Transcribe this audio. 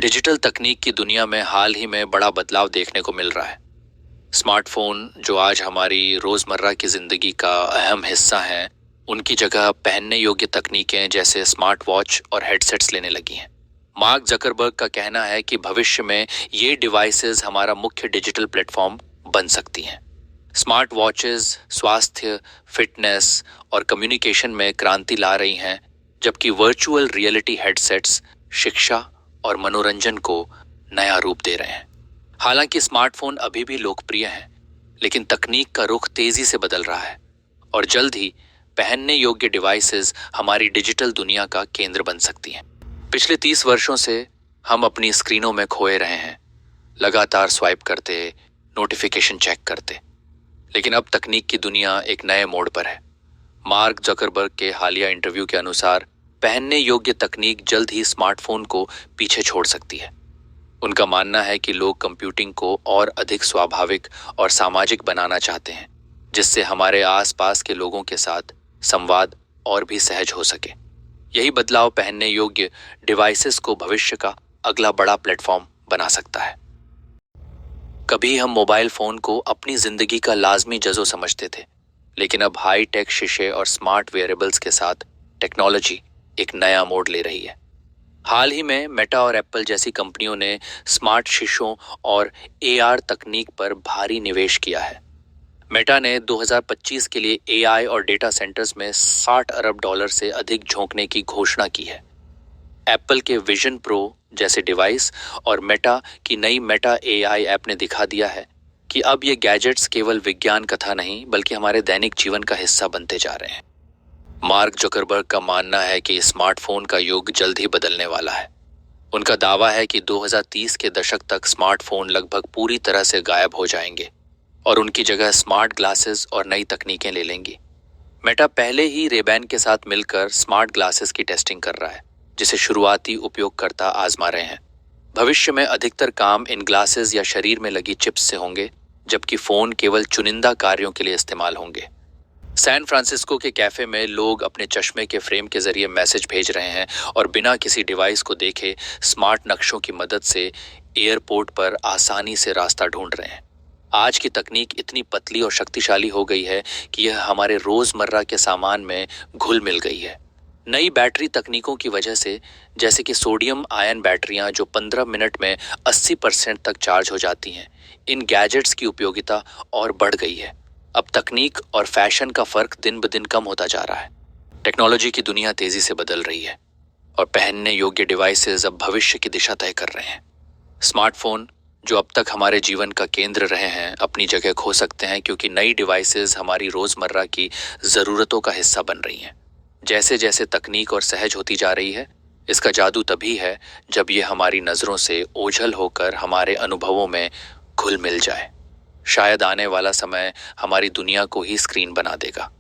Digital तकनीक की दुनिया में हाल ही में बड़ा बदलाव देखने को मिल रहा है। स्मार्टफोन जो आज हमारी रोजमर्रा की जिंदगी का अहम हिस्सा हैं, उनकी जगह पहनने योग्य तकनीकें जैसे स्मार्ट वॉच और हेडसेट्स लेने लगी हैं। मार्क जकरबर्ग का कहना है कि भविष्य में ये डिवाइसेस हमारा मुख्य डिजिटल प्लेटफॉर्म बन सकती हैं। स्मार्ट वॉचेस स्वास्थ्य, फिटनेस और कम्युनिकेशन में क्रांति ला रही हैं, जबकि वर्चुअल रियलिटी हेडसेट्स शिक्षा और मनोरंजन को नया रूप दे रहे हैं। हालांकि स्मार्टफोन अभी भी लोकप्रिय हैं, लेकिन तकनीक का रुख तेजी से बदल रहा है और जल्द ही पहनने योग्य डिवाइसेस हमारी डिजिटल दुनिया का केंद्र बन सकती हैं। पिछले 30 वर्षों से हम अपनी स्क्रीनों में खोए रहे हैं, लगातार स्वाइप करते, नोटिफिकेशन चेक करते। लेकिन अब तकनीक की दुनिया एक नए मोड़ पर है। मार्क जकरबर्ग के हालिया इंटरव्यू के अनुसार पहनने योग्य तकनीक जल्द ही स्मार्टफोन को पीछे छोड़ सकती है। उनका मानना है कि लोग कंप्यूटिंग को और अधिक स्वाभाविक और सामाजिक बनाना चाहते हैं, जिससे हमारे आसपास के लोगों के साथ संवाद और भी सहज हो सके। यही बदलाव पहनने योग्य डिवाइसेस को भविष्य का अगला बड़ा प्लेटफॉर्म बना सकता है। कभी हम मोबाइल फोन को अपनी जिंदगी का लाजमी जज़ो समझते थे, लेकिन अब हाई टेक शीशे और स्मार्ट वेयरेबल्स के साथ टेक्नोलॉजी एक नया मोड़ ले रही है। हाल ही में मेटा और एप्पल जैसी कंपनियों ने स्मार्ट शीशों और एआर तकनीक पर भारी निवेश किया है। मेटा ने 2025 के लिए एआई और डेटा सेंटर्स में $60 अरब से अधिक झोंकने की घोषणा की है। एप्पल के विजन प्रो जैसे डिवाइस और मेटा की नई मेटा एआई ऐप ने दिखा दिया है कि अब ये गैजेट्स केवल विज्ञान कथा नहीं, बल्कि हमारे दैनिक जीवन का हिस्सा बनते जा रहे हैं। मार्क जकरबर्ग का मानना है कि स्मार्टफोन का युग जल्द ही बदलने वाला है। उनका दावा है कि 2030 के दशक तक स्मार्टफोन लगभग पूरी तरह से गायब हो जाएंगे और उनकी जगह स्मार्ट ग्लासेस और नई तकनीकें ले लेंगी। मेटा पहले ही रेबैन के साथ मिलकर स्मार्ट ग्लासेस की टेस्टिंग कर रहा है, जिसे शुरुआती उपयोगकर्ता आजमा रहे हैं। भविष्य में अधिकतर काम इन ग्लासेस या शरीर में लगी चिप्स से होंगे, जबकि फोन केवल चुनिंदा कार्यों के लिए इस्तेमाल होंगे। सैन फ्रांसिस्को के कैफे में लोग अपने चश्मे के फ्रेम के जरिए मैसेज भेज रहे हैं और बिना किसी डिवाइस को देखे स्मार्ट नक्शों की मदद से एयरपोर्ट पर आसानी से रास्ता ढूंढ रहे हैं। आज की तकनीक इतनी पतली और शक्तिशाली हो गई है कि यह हमारे रोजमर्रा के सामान में घुल मिल गई है। नई बैटरी तकनीकों की वजह से, जैसे कि सोडियम आयन बैटरियां जो 15 मिनट में 80% तक चार्ज हो जाती हैं, इन गैजेट्स की उपयोगिता और बढ़ गई है। अब तकनीक और फैशन का फर्क दिन ब दिन कम होता जा रहा है। टेक्नोलॉजी की दुनिया तेजी से बदल रही है और पहनने योग्य डिवाइसेस अब भविष्य की दिशा तय कर रहे हैं। स्मार्टफोन जो अब तक हमारे जीवन का केंद्र रहे हैं, अपनी जगह खो सकते हैं, क्योंकि नई डिवाइसेस हमारी रोजमर्रा की जरूरतों का हिस्सा बन रही हैं। जैसे जैसे तकनीक और सहज होती जा रही है, इसका जादू तभी है जब ये हमारी नजरों से ओझल होकर हमारे अनुभवों में घुल मिल जाए। शायद आने वाला समय हमारी दुनिया को ही स्क्रीन बना देगा।